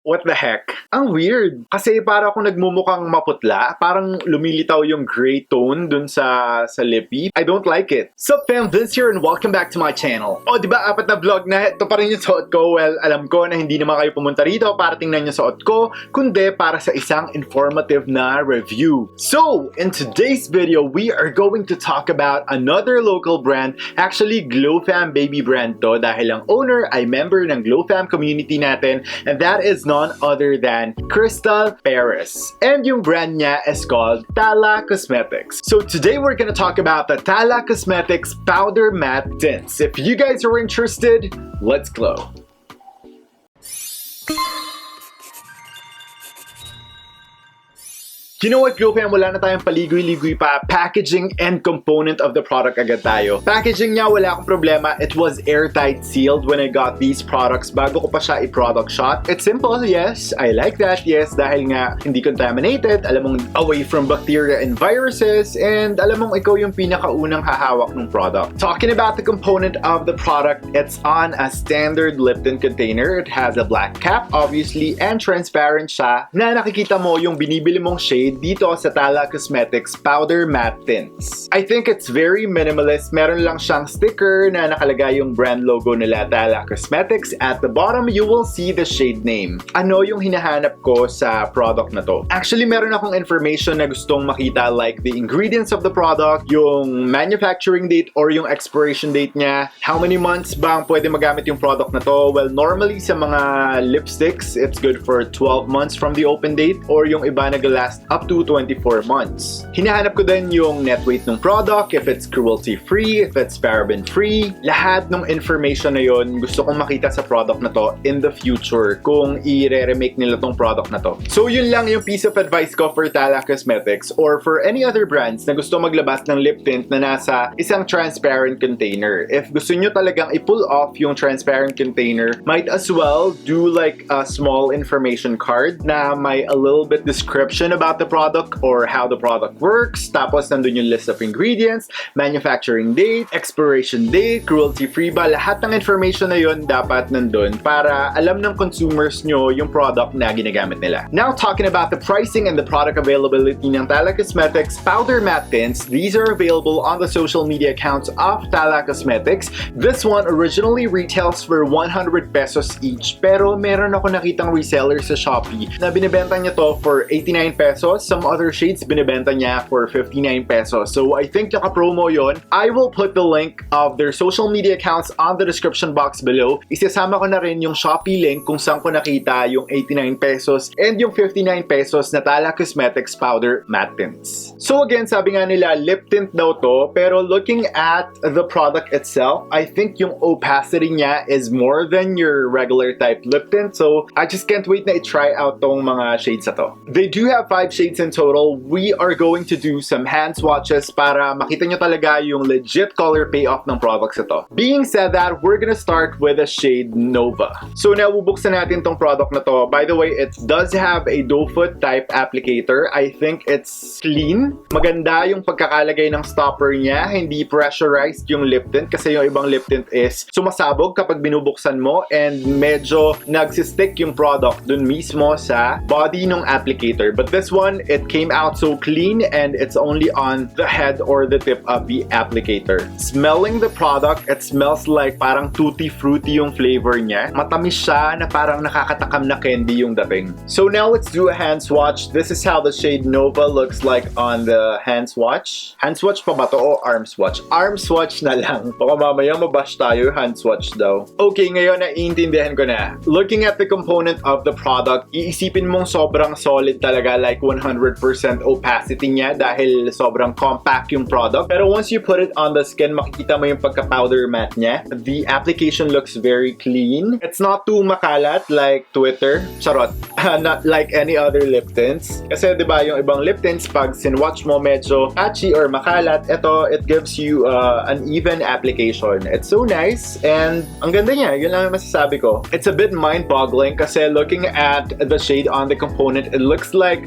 What the heck? Ang weird. Kasi para akong nagmumukhang maputla, parang lumilitaw yung gray tone dun sa lippy. I don't like it. Sup fam, Vince here and welcome back to my channel. O diba apat na vlog na, ito pa rin yung suot ko. Well, alam ko na hindi naman kayo pumunta rito para tingnan yung suot ko, kundi para sa isang informative na review. So, in today's video, we are going to talk about another local brand. Actually, GLOFAM baby brand to dahil ang owner ay member ng GLOFAM community natin, and that is none other than Crystal Paris. And yung brand niya is called Tala Cosmetics. So today we're gonna talk about the Tala Cosmetics Powder Matte Tints. If you guys are interested, let's glow. You know what, GLOFAM, wala na tayong paligoy-ligoy pa. Packaging and component of the product agad tayo. Packaging niya, wala akong problema. It was airtight sealed when I got these products bago ko pa siya i-product shot. It's simple, yes. I like that, yes. Dahil nga, hindi contaminated. Alam mong away from bacteria and viruses. And alam mong ikaw yung pinakaunang hahawak ng product. Talking about the component of the product, it's on a standard lip tint container. It has a black cap, obviously, and transparent siya na nakikita mo yung binibili mong shade dito sa Tala Cosmetics Powder Matte Tints. I think it's very minimalist. Meron lang siyang sticker na nakalagay yung brand logo nila, Tala Cosmetics. At the bottom, you will see the shade name. Ano yung hinahanap ko sa product na to? Actually, meron akong information na gustong makita, like the ingredients of the product, yung manufacturing date or yung expiration date niya, how many months bang pwede magamit yung product na to? Well, normally sa mga lipsticks, it's good for 12 months from the open date, or yung iba nag-last up to 24 months. Hinahanap ko din yung net weight ng product, if it's cruelty-free, if it's paraben-free. Lahat ng information na yon gusto kong makita sa product na to in the future kung i-remake nila tong product na to. So yun lang yung piece of advice ko for Tala Cosmetics or for any other brands na gusto maglabas ng lip tint na nasa isang transparent container. If gusto nyo talagang i-pull off yung transparent container, might as well do like a small information card na may a little bit description about the product or how the product works. Tapos nandun yung list of ingredients, manufacturing date, expiration date, cruelty-free ba. Lahat ng information na yun dapat nandun para alam ng consumers nyo yung product na ginagamit nila. Now, talking about the pricing and the product availability ng Tala Cosmetics Powder Matte Tints, these are available on the social media accounts of Tala Cosmetics. This one originally retails for 100 pesos each, pero meron ako nakitang reseller sa Shopee na binibenta niya to for 89 pesos. Some other shades binibenta niya for 59 pesos. So I think naka-promo yon. I will put the link of their social media accounts on the description box below. Isasama ko na rin yung Shopee link kung saan ko nakita yung 89 pesos and yung 59 pesos na Tala Cosmetics Powder Matte Tints. So again, sabi nga nila lip tint daw to, pero looking at the product itself, I think yung opacity niya is more than your regular type lip tint. So I just can't wait na i-try out tong mga shades na to. They do have 5 shades in total. We are going to do some hand swatches para makita nyo talaga yung legit color payoff ng products ito. Being said that, we're gonna start with a shade Nova. So now, bubuksan natin tong product na to. By the way, it does have a doe foot type applicator. I think it's clean. Maganda yung pagkakalagay ng stopper niya. Hindi pressurized yung lip tint kasi yung ibang lip tint is sumasabog kapag binubuksan mo and medyo nagsistick yung product dun mismo sa body ng applicator. But this one, it came out so clean and it's only on the head or the tip of the applicator. Smelling the product, it smells like parang tutti fruity yung flavor niya. Matamis siya na parang nakakatakam na candy yung dating. So now let's do a hand swatch. This is how the shade Nova looks like on the hand swatch. Hand swatch pa ba to o arm swatch? Arm swatch na lang. Baka mamaya mabash tayo, hand swatch daw. Okay, ngayon naiintindihan ko na. Looking at the component of the product, iisipin mong sobrang solid talaga, like 100% opacity niya dahil sobrang compact yung product. Pero once you put it on the skin, makikita mo yung pagka-powder matte niya. The application looks very clean. It's not too makalat like Twitter. Charot. Not like any other lip tints. Kasi diba yung ibang lip tints, pag sinwatch mo medyo patchy or makalat, ito, it gives you an even application. It's so nice and ang ganda niya. Yun lang yung masasabi ko. It's a bit mind-boggling kasi looking at the shade on the component, it looks like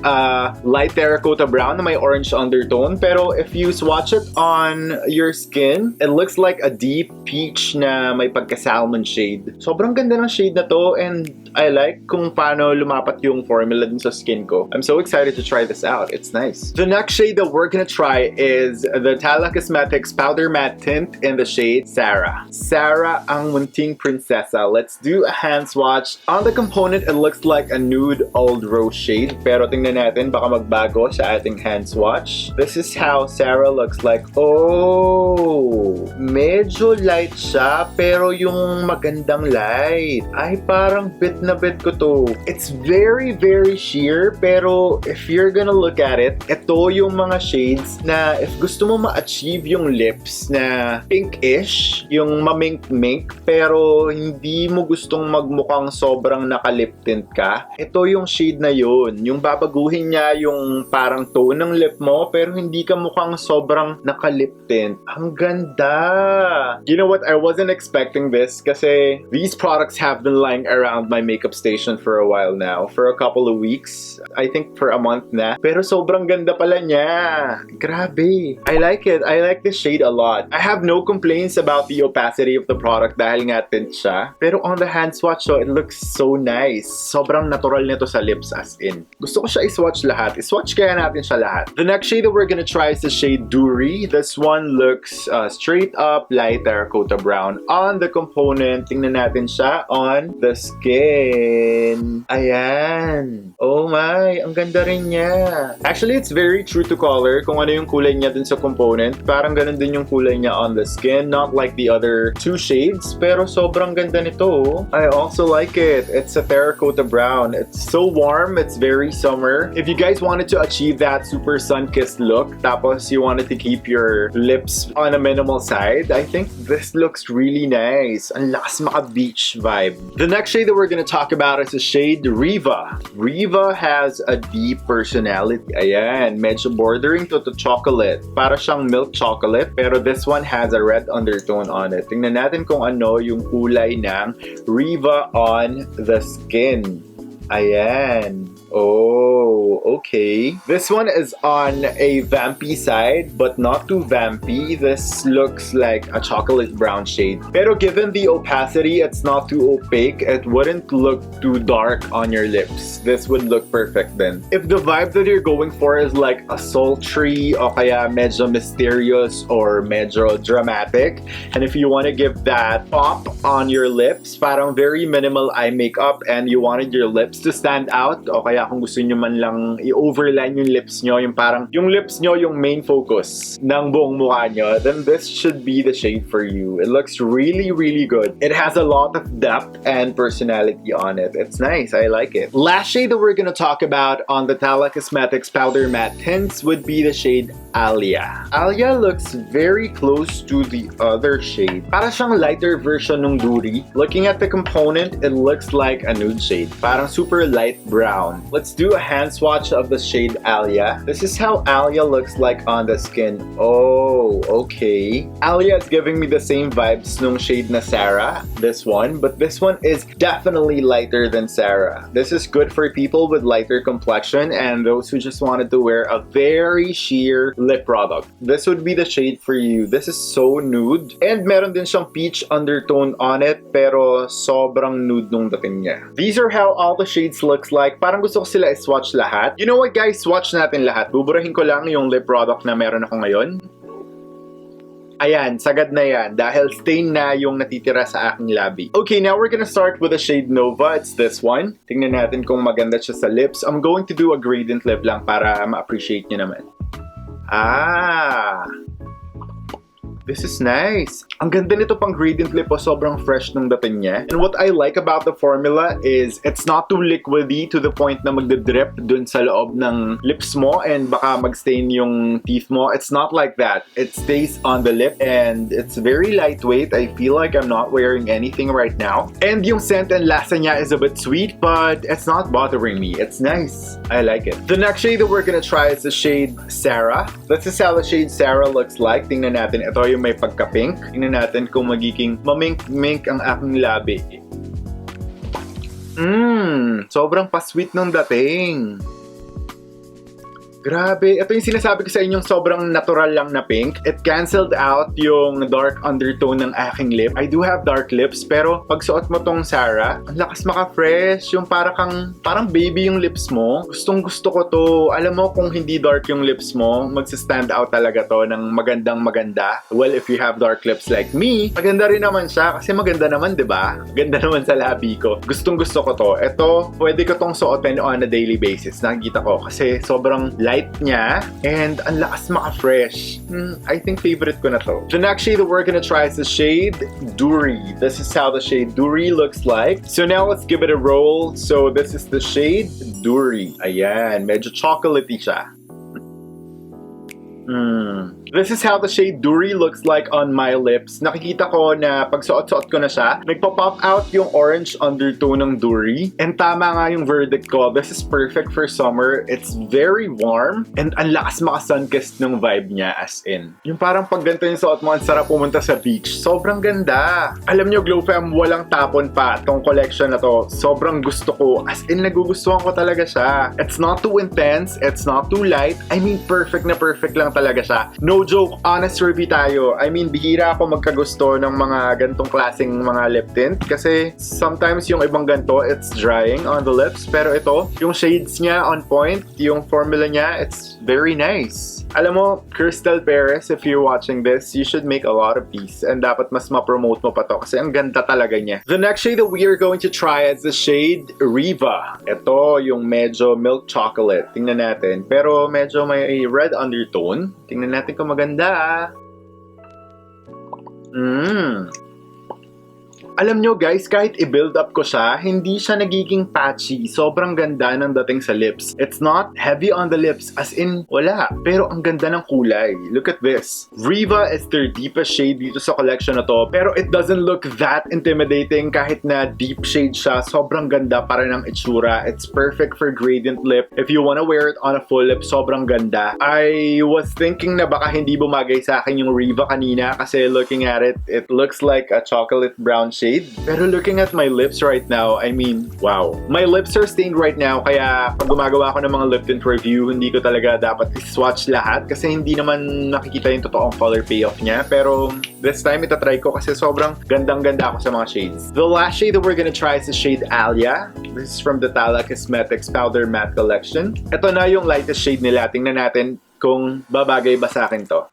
light terracotta brown na may orange undertone. Pero if you swatch it on your skin, it looks like a deep peach na may pagka-salmon shade. Sobrang ganda ng shade na to, and I like kung paano lumapat yung formula dun sa skin ko. I'm so excited to try this out. It's nice. The next shade that we're gonna try is the Tala Cosmetics Powder Matte Tint in the shade Sarah. Sarah ang munting prinsesa. Let's do a hand swatch. On the component, it looks like a nude old rose shade. Pero tingnan natin, baka magbago sa ating hand swatch. This is how Sarah looks like. Oh, medyo light siya, pero yung magandang light. Ay, parang bit na bit ko to. It's very, very sheer, pero if you're gonna look at it, ito yung mga shades na if gusto mo ma-achieve yung lips na pinkish, yung mamink-mink, pero hindi mo gustong magmukhang sobrang naka-lip tint ka, ito yung shade na yun. Yung babaguhin niya yung parang tone ng lip mo, pero hindi ka mukhang sobrang naka-lip tint. Ang ganda! You know what? I wasn't expecting this kasi these products have been lying around my makeup station for a while now. For a couple of weeks. I think for a month na. Pero sobrang ganda pala niya. Grabe. I like it. I like this shade a lot. I have no complaints about the opacity of the product dahil nga tint siya. Pero on the hand swatch, so it looks so nice. Sobrang natural nito sa lips as in. Gusto ko siya i-swatch lahat. I-swatch kaya natin siya lahat. The next shade that we're gonna try is the shade Durie. This one looks straight up light terracotta brown. On the component, tingnan natin siya on the skin. Ayan. Oh my, ang ganda rin niya. Actually, it's very true to color. Kung ano yung kulay niya dun sa component, parang ganun din yung kulay niya on the skin. Not like the other two shades, pero sobrang ganda nito. I also like it. It's a terracotta brown. It's so warm. It's very summer. If you guys wanted to achieve that super sun-kissed look, tapos you wanted to keep your lips on a minimal side, I think this looks really nice. Ang lakas maka-beach vibe. The next shade that we're gonna talk about is the shade Riva. Riva has a deep personality. Ayan, medyo bordering to chocolate. Para siyang milk chocolate, pero this one has a red undertone on it. Tingnan natin kung ano yung kulay ng Riva on the skin. Ayan. Oh, okay. This one is on a vampy side, but not too vampy. This looks like a chocolate brown shade. Pero given the opacity, it's not too opaque. It wouldn't look too dark on your lips. This would look perfect then. If the vibe that you're going for is like a sultry o kaya medyo mysterious or medyo dramatic, and if you want to give that pop on your lips, parang very minimal eye makeup, and you wanted your lips to stand out, o kaya kung gusto nyo man lang i-overline yung lips nyo, yung parang yung lips nyo yung main focus ng buong mukha nyo, then this should be the shade for you. It looks really, really good. It has a lot of depth and personality on it. It's nice. I like it. Last shade that we're gonna talk about on the Tala Cosmetics Powder Matte Tints would be the shade Alia. Alia looks very close to the other shade. Para siyang lighter version ng Durie. Looking at the component, it looks like a nude shade. Parang super light brown. Let's do a hand swatch of the shade Alia. This is how Alia looks like on the skin. Oh, okay. Alia is giving me the same vibes nung shade na Sarah, this one, but this one is definitely lighter than Sarah. This is good for people with lighter complexion and those who just wanted to wear a very sheer lip product. This would be the shade for you. This is so nude and meron din siyang peach undertone on it, pero sobrang nude nung dating niya. These are how all the shades looks like. Parang gusto ko sila i-swatch lahat. You know what guys, swatch natin lahat. Buburahin ko lang yung lip product na meron ako ngayon. Ayan, sagad na yan dahil stain na yung natitira sa aking labi. Okay, now we're gonna start with the shade Nova. It's this one. Tingnan natin kung maganda siya sa lips. I'm going to do a gradient lip lang para ma-appreciate nyo naman. Ah! This is nice. Ang ganda nito pang gradient lip, sobrang fresh ng dating niya. And what I like about the formula is it's not too liquidy to the point na magdadrip dun sa loob ng lips mo and baka mag-stain yung teeth mo. It's not like that. It stays on the lip and it's very lightweight. I feel like I'm not wearing anything right now. And yung scent and lasa niya is a bit sweet, but it's not bothering me. It's nice. I like it. The next shade that we're gonna try is the shade Sarah. This is how the shade Sarah looks like. Tingnan natin. Ito yung may pagka-pink. Tingnan natin kung magiging mamink-mink ang aking labi. Sobrang pa-sweet ng dating. Grabe, ito yung sinasabi ko sa inyong sobrang natural lang na pink. It canceled out yung dark undertone ng aking lip. I do have dark lips, pero pag suot mo tong Sarah, ang lakas maka-fresh. Yung parang baby yung lips mo. Gustong gusto ko to. Alam mo, kung hindi dark yung lips mo, magsa-stand out talaga to ng magandang maganda. Well, if you have dark lips like me, maganda rin naman siya kasi maganda naman, di ba? Ganda naman sa labi ko. Gustong gusto ko to. Ito, pwede ko tong suotin on a daily basis. Nakikita ko kasi sobrang light niya and ang lakas maka-fresh. I think favorite ko na to. The next shade that we're gonna try is the shade Durie. This is how the shade Durie looks like. So now let's give it a roll. So this is the shade Durie. Ayan, medyo chocolatey siya. This is how the shade Durie looks like on my lips. Nakikita ko na pag suot-suot ko na siya, nagpo-pop out yung orange undertone ng Durie. And tama nga yung verdict ko. This is perfect for summer. It's very warm and ang lakas maka-sunkissed ng vibe niya as in. Yung parang pag ganito yung suot mo, ang sarap pumunta sa beach. Sobrang ganda. Alam nyo, Glow Fam, walang tapon pa tong collection na to. Sobrang gusto ko. As in, nagugustuhan ko talaga siya. It's not too intense. It's not too light. I mean, perfect na perfect lang talaga siya. No joke, honest review tayo. I mean, bihira ako magkagusto ng mga gantong klaseng mga lip tint kasi sometimes yung ibang ganto, it's drying on the lips. Pero ito, yung shades niya on point, yung formula niya, it's very nice. Alam mo, Crystal Perez, if you're watching this, you should make a lot of these and dapat mas ma-promote mo pa to kasi ang ganda talaga niya. The next shade that we are going to try is the shade Riva. Ito, yung medyo milk chocolate. Tingnan natin. Pero medyo may red undertone. Tingnan natin kung maganda. Alam nyo guys, kahit i-build up ko siya, hindi siya nagiging patchy. Sobrang ganda ng dating sa lips. It's not heavy on the lips, as in, wala. Pero ang ganda ng kulay. Look at this. Riva is their deepest shade dito sa collection na to. Pero it doesn't look that intimidating kahit na deep shade siya. Sobrang ganda para ng itsura. It's perfect for gradient lip. If you wanna wear it on a full lip, sobrang ganda. I was thinking na baka hindi bumagay sa akin yung Riva kanina kasi looking at it, it looks like a chocolate brown shade. Pero looking at my lips right now, I mean, wow. My lips are stained right now, kaya pag gumagawa ako ng mga lip tint review, hindi ko talaga dapat i-swatch lahat kasi hindi naman nakikita yung totoong color payoff niya. Pero this time, itatry ko kasi sobrang gandang-ganda ako sa mga shades. The last shade that we're gonna try is the shade Alia. This is from the Tala Cosmetics Powder Matte Collection. Ito na yung lightest shade nila. Tingnan natin kung babagay ba sa akin to.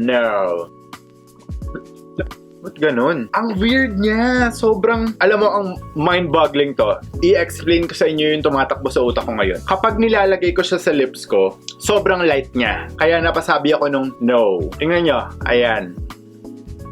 No. Ba't ganun? Ang weird niya. Sobrang, alam mo, ang mind-boggling to. I-explain ko sa inyo yung tumatakbo sa utak ko ngayon. Kapag nilalagay ko siya sa lips ko, sobrang light niya. Kaya napasabi ako nung no. Tingnan nyo. Ayan.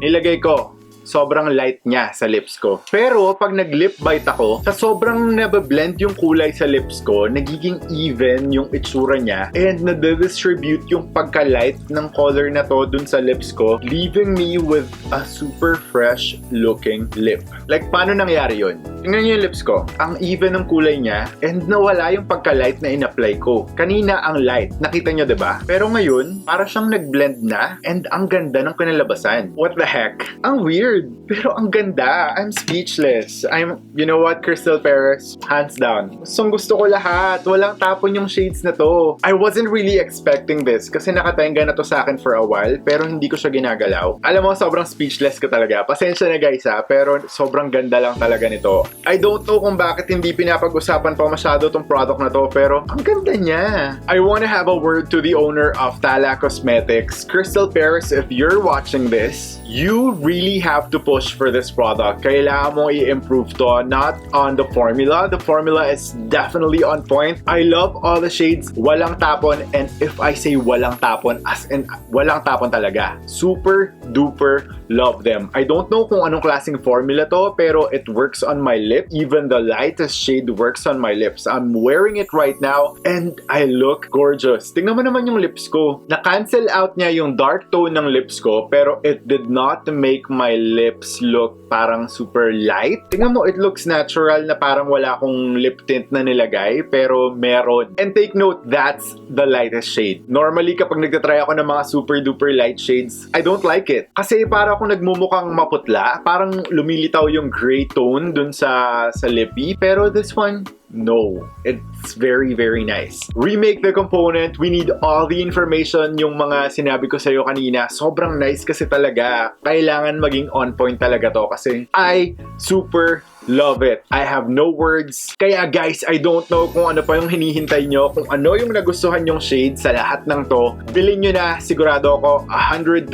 Nilagay ko. Sobrang light niya sa lips ko. Pero pag nag-lip bite ako, sa sobrang nabablend yung kulay sa lips ko, nagiging even yung itsura niya and nade-distribute yung pagka-light ng color na to dun sa lips ko, leaving me with a super fresh looking lip. Like, paano nangyari yun? Tingnan niyo yung lips ko. Ang even ng kulay niya and nawala yung pagka-light na in-apply ko. Kanina ang light. Nakita niyo, diba? Pero ngayon, para siyang nag-blend na and ang ganda ng kinalabasan. What the heck? Ang weird. Pero ang ganda. I'm speechless. You know what, Crystal Perez? Hands down. Gusto ko lahat. Walang tapon yung shades na to. I wasn't really expecting this kasi nakatenga na to sa akin for a while pero hindi ko siya ginagalaw. Alam mo, sobrang speechless ko talaga. Pasensya na guys ha, pero sobrang ganda lang talaga nito. I don't know kung bakit hindi pinapag-usapan pa masyado tong product na to pero ang ganda niya. I wanna have a word to the owner of Tala Cosmetics. Crystal Perez, if you're watching this, you really have to push for this product. Kailangan mo i-improve to, not on the formula. The formula is definitely on point. I love all the shades. Walang tapon, and if I say walang tapon, as in walang tapon talaga. Super duper love them. I don't know kung anong klaseng formula to, pero it works on my lip. Even the lightest shade works on my lips. I'm wearing it right now, and I look gorgeous. Tingnan mo naman yung lips ko. Na-cancel out niya yung dark tone ng lips ko, pero it did not make my lips look parang super light. Tingnan mo, it looks natural na parang wala akong lip tint na nilagay, pero meron. And take note, that's the lightest shade. Normally, kapag nagtatry ako ng mga super duper light shades, I don't like it. Kasi para akong nagmumukhang maputla, parang lumilitaw yung gray tone dun sa sa lippy, pero this one, no. It's very, very nice. Remake the component. We need all the information. Yung mga sinabi ko sa'yo kanina, sobrang nice kasi talaga. Kailangan maging on point talaga to kasi I super love it. I have no words. Kaya guys, I don't know kung ano pa yung hinihintay nyo, kung ano yung nagustuhan yung shade sa lahat ng to. Bilhin nyo na, sigurado ako 110%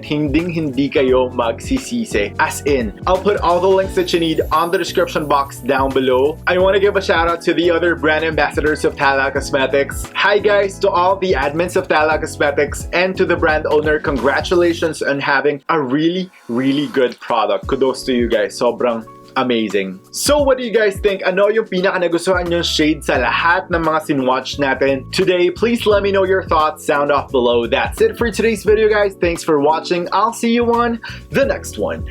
hindi kayo magsisisi. As in, I'll put all the links that you need on the description box down below. I want to give a shout out to the other brand ambassadors of Tala Cosmetics. Hi guys to all the admins of Tala Cosmetics and to the brand owner. Congratulations on having a really, really good product. Kudos to you guys. Sobrang amazing. So what do you guys think? Ano yung pinaka nagustuhan yung shade sa lahat ng mga sinwatch natin today? Please let me know your thoughts. Sound off below. That's it for today's video, guys. Thanks for watching. I'll see you on the next one.